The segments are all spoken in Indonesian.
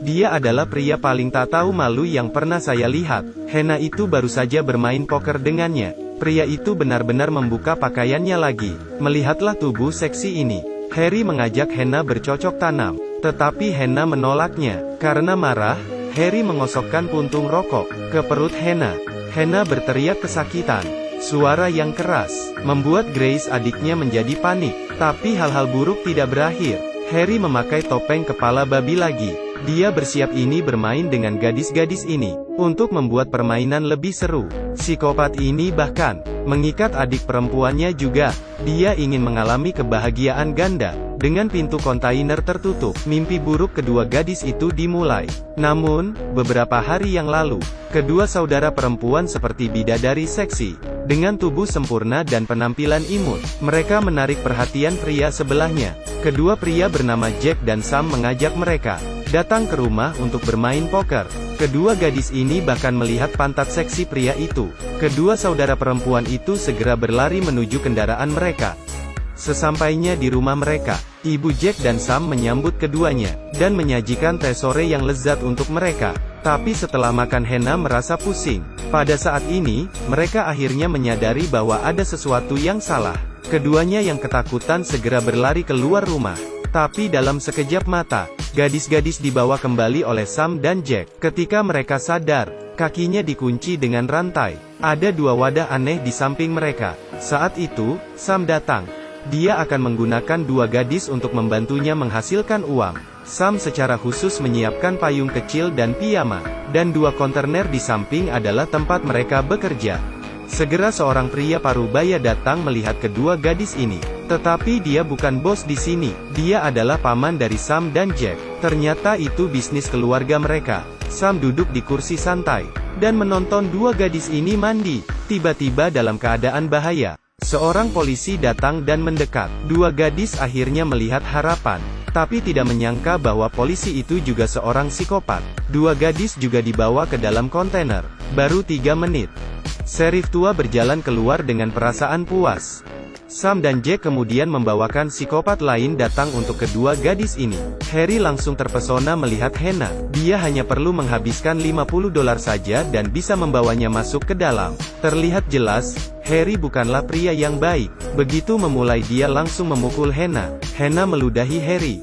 Dia adalah pria paling tak tahu malu yang pernah saya lihat. Hena itu baru saja bermain poker dengannya. Pria itu benar-benar membuka pakaiannya lagi. Melihatlah tubuh seksi ini. Harry mengajak Hena bercocok tanam. Tetapi Hena menolaknya. Karena marah, Harry mengosokkan puntung rokok ke perut Hena. Hena berteriak kesakitan. Suara yang keras membuat Grace adiknya menjadi panik. Tapi hal-hal buruk tidak berakhir. Harry memakai topeng kepala babi lagi. Dia bersiap ini bermain dengan gadis-gadis ini, untuk membuat permainan lebih seru. Psikopat ini bahkan mengikat adik perempuannya juga. Dia ingin mengalami kebahagiaan ganda. Dengan pintu kontainer tertutup, mimpi buruk kedua gadis itu dimulai. Namun, beberapa hari yang lalu, kedua saudara perempuan seperti bidadari seksi, dengan tubuh sempurna dan penampilan imut, mereka menarik perhatian pria sebelahnya. Kedua pria bernama Jack dan Sam mengajak mereka datang ke rumah untuk bermain poker. Kedua gadis ini bahkan melihat pantat seksi pria itu. Kedua saudara perempuan itu segera berlari menuju kendaraan mereka. Sesampainya di rumah mereka, Ibu Jack dan Sam menyambut keduanya, dan menyajikan teh sore yang lezat untuk mereka. Tapi setelah makan Hena merasa pusing. Pada saat ini, mereka akhirnya menyadari bahwa ada sesuatu yang salah. Keduanya yang ketakutan segera berlari keluar rumah. Tapi dalam sekejap mata, gadis-gadis dibawa kembali oleh Sam dan Jack. Ketika mereka sadar, kakinya dikunci dengan rantai. Ada dua wadah aneh di samping mereka. Saat itu, Sam datang. Dia akan menggunakan dua gadis untuk membantunya menghasilkan uang. Sam secara khusus menyiapkan payung kecil dan piyama, dan dua kontainer di samping adalah tempat mereka bekerja. Segera seorang pria parubaya datang melihat kedua gadis ini. Tetapi dia bukan bos di sini. Dia adalah paman dari Sam dan Jack. Ternyata itu bisnis keluarga mereka. Sam duduk di kursi santai, dan menonton dua gadis ini mandi. Tiba-tiba dalam keadaan bahaya, seorang polisi datang dan mendekat. Dua gadis akhirnya melihat harapan, tapi tidak menyangka bahwa polisi itu juga seorang psikopat. Dua gadis juga dibawa ke dalam kontainer. Baru 3 menit, Sheriff tua berjalan keluar dengan perasaan puas. Sam dan Jack kemudian membawakan psikopat lain datang untuk kedua gadis ini. Harry langsung terpesona melihat Hena. Dia hanya perlu menghabiskan $50 saja dan bisa membawanya masuk ke dalam. Terlihat jelas, Harry bukanlah pria yang baik. Begitu memulai dia langsung memukul Hena. Hena meludahi Harry,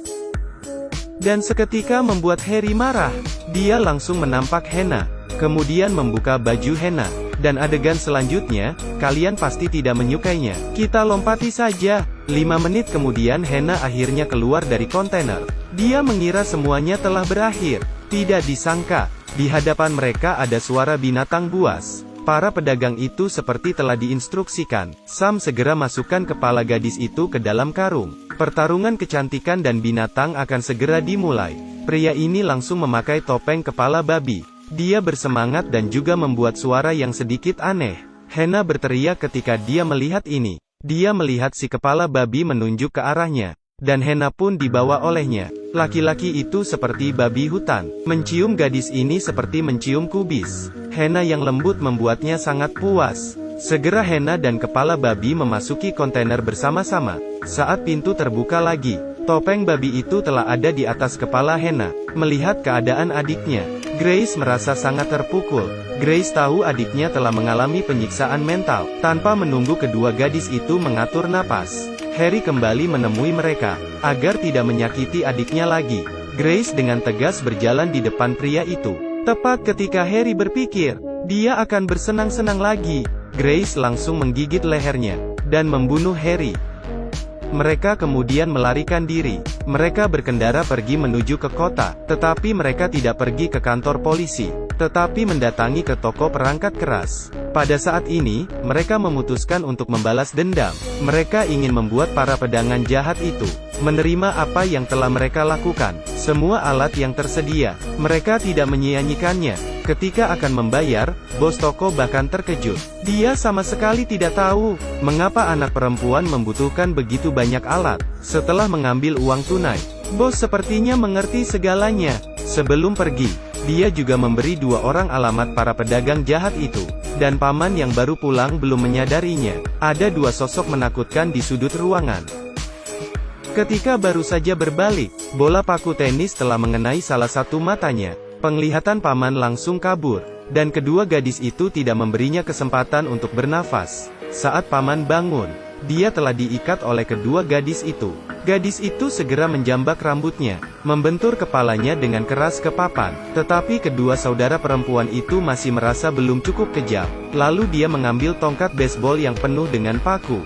dan seketika membuat Harry marah. Dia langsung menampak Hena, kemudian membuka baju Hena. Dan adegan selanjutnya, kalian pasti tidak menyukainya. Kita lompati saja. 5 menit kemudian Hena akhirnya keluar dari kontainer. Dia mengira semuanya telah berakhir. Tidak disangka, di hadapan mereka ada suara binatang buas. Para pedagang itu seperti telah diinstruksikan. Sam segera masukkan kepala gadis itu ke dalam karung. Pertarungan kecantikan dan binatang akan segera dimulai. Pria ini langsung memakai topeng kepala babi. Dia bersemangat dan juga membuat suara yang sedikit aneh. Hena berteriak ketika dia melihat ini. Dia melihat si kepala babi menunjuk ke arahnya, dan Hena pun dibawa olehnya. Laki-laki itu seperti babi hutan. Mencium gadis ini seperti mencium kubis. Hena yang lembut membuatnya sangat puas. Segera Hena dan kepala babi memasuki kontainer bersama-sama. Saat pintu terbuka lagi, topeng babi itu telah ada di atas kepala Hena. Melihat keadaan adiknya, Grace merasa sangat terpukul. Grace tahu adiknya telah mengalami penyiksaan mental. Tanpa menunggu kedua gadis itu mengatur napas, Harry kembali menemui mereka, agar tidak menyakiti adiknya lagi. Grace dengan tegas berjalan di depan pria itu. Tepat ketika Harry berpikir, dia akan bersenang-senang lagi, Grace langsung menggigit lehernya, dan membunuh Harry. Mereka kemudian melarikan diri. Mereka berkendara pergi menuju ke kota, tetapi mereka tidak pergi ke kantor polisi, tetapi mendatangi ke toko perangkat keras. Pada saat ini, mereka memutuskan untuk membalas dendam. Mereka ingin membuat para pedagang jahat itu menerima apa yang telah mereka lakukan. Semua alat yang tersedia, mereka tidak menyia-nyikannya. Ketika akan membayar, bos toko bahkan terkejut. Dia sama sekali tidak tahu mengapa anak perempuan membutuhkan begitu banyak alat. Setelah mengambil uang tunai, bos sepertinya mengerti segalanya. Sebelum pergi, dia juga memberi 2 orang alamat para pedagang jahat itu. Dan paman yang baru pulang belum menyadarinya. Ada 2 sosok menakutkan di sudut ruangan. Ketika baru saja berbalik, bola paku tenis telah mengenai salah satu matanya. Penglihatan paman langsung kabur, dan kedua gadis itu tidak memberinya kesempatan untuk bernafas. Saat paman bangun, dia telah diikat oleh kedua gadis itu. Gadis itu segera menjambak rambutnya, membentur kepalanya dengan keras ke papan. Tetapi kedua saudara perempuan itu masih merasa belum cukup kejam. Lalu dia mengambil tongkat baseball yang penuh dengan paku.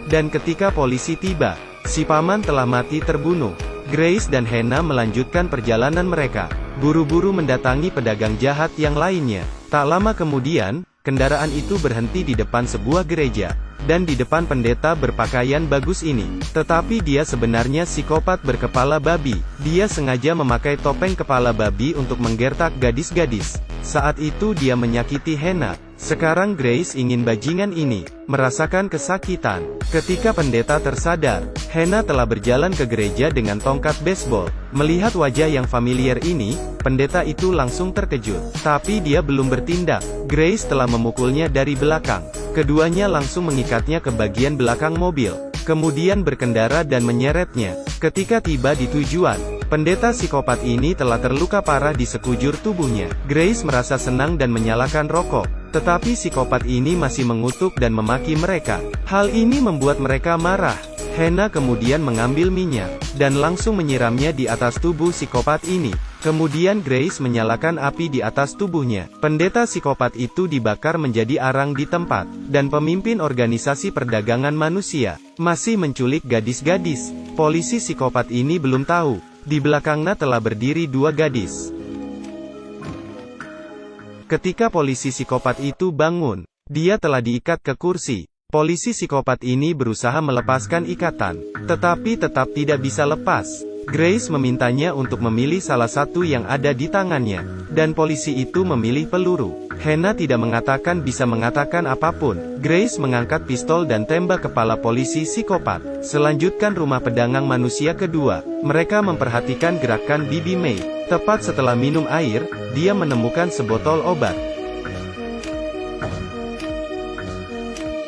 Dan ketika polisi tiba, si paman telah mati terbunuh. Grace dan Hannah melanjutkan perjalanan mereka, buru-buru mendatangi pedagang jahat yang lainnya. Tak lama kemudian, kendaraan itu berhenti di depan sebuah gereja, dan di depan pendeta berpakaian bagus ini. Tetapi dia sebenarnya psikopat berkepala babi. Dia sengaja memakai topeng kepala babi untuk menggertak gadis-gadis. Saat itu dia menyakiti Hannah. Sekarang Grace ingin bajingan ini merasakan kesakitan. Ketika pendeta tersadar, Hannah telah berjalan ke gereja dengan tongkat baseball. Melihat wajah yang familiar ini, pendeta itu langsung terkejut. Tapi dia belum bertindak. Grace telah memukulnya dari belakang. Keduanya langsung mengikatnya ke bagian belakang mobil, kemudian berkendara dan menyeretnya. Ketika tiba di tujuan, pendeta psikopat ini telah terluka parah di sekujur tubuhnya. Grace merasa senang dan menyalakan rokok, tetapi psikopat ini masih mengutuk dan memaki mereka. Hal ini membuat mereka marah. Hannah kemudian mengambil minyak, dan langsung menyiramnya di atas tubuh psikopat ini. Kemudian Grace menyalakan api di atas tubuhnya. Pendeta psikopat itu dibakar menjadi arang di tempat, dan pemimpin organisasi perdagangan manusia masih menculik gadis-gadis. Polisi psikopat ini belum tahu, di belakangnya telah berdiri dua gadis. Ketika polisi psikopat itu bangun, dia telah diikat ke kursi. Polisi psikopat ini berusaha melepaskan ikatan, tetapi tetap tidak bisa lepas. Grace memintanya untuk memilih salah satu yang ada di tangannya, dan polisi itu memilih peluru. Hannah tidak bisa mengatakan apapun. Grace mengangkat pistol dan tembak kepala polisi psikopat. Selanjutkan rumah pedagang manusia kedua. Mereka memperhatikan gerakan Bibi May. Tepat setelah minum air, dia menemukan sebotol obat.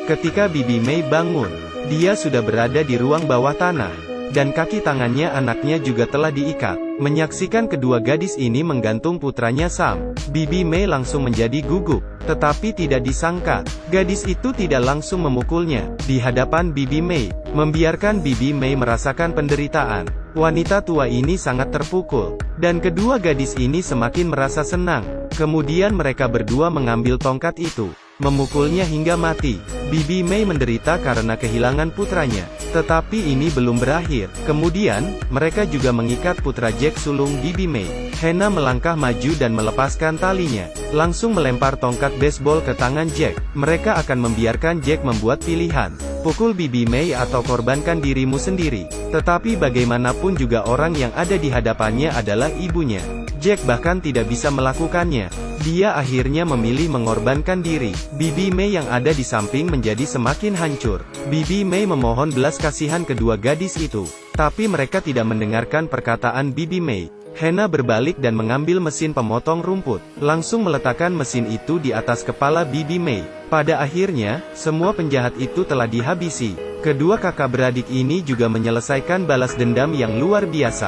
Ketika Bibi May bangun, dia sudah berada di ruang bawah tanah, dan kaki tangannya anaknya juga telah diikat. Menyaksikan kedua gadis ini menggantung putranya Sam, Bibi May langsung menjadi gugup. Tetapi tidak disangka, gadis itu tidak langsung memukulnya di hadapan Bibi May, membiarkan Bibi May merasakan penderitaan. Wanita tua ini sangat terpukul, dan kedua gadis ini semakin merasa senang. Kemudian mereka berdua mengambil tongkat itu, memukulnya hingga mati. Bibi May menderita karena kehilangan putranya. Tetapi ini belum berakhir. Kemudian, mereka juga mengikat putra Jack sulung Bibi May. Hannah melangkah maju dan melepaskan talinya, langsung melempar tongkat baseball ke tangan Jack. Mereka akan membiarkan Jack membuat pilihan. Pukul Bibi May atau korbankan dirimu sendiri. Tetapi bagaimanapun juga orang yang ada di hadapannya adalah ibunya. Jack bahkan tidak bisa melakukannya. Dia akhirnya memilih mengorbankan diri. Bibi May yang ada di samping menjadi semakin hancur. Bibi May memohon belas kasihan kedua gadis itu, tapi mereka tidak mendengarkan perkataan Bibi May. Hannah berbalik dan mengambil mesin pemotong rumput, langsung meletakkan mesin itu di atas kepala Bibi May. Pada akhirnya, semua penjahat itu telah dihabisi. Kedua kakak beradik ini juga menyelesaikan balas dendam yang luar biasa.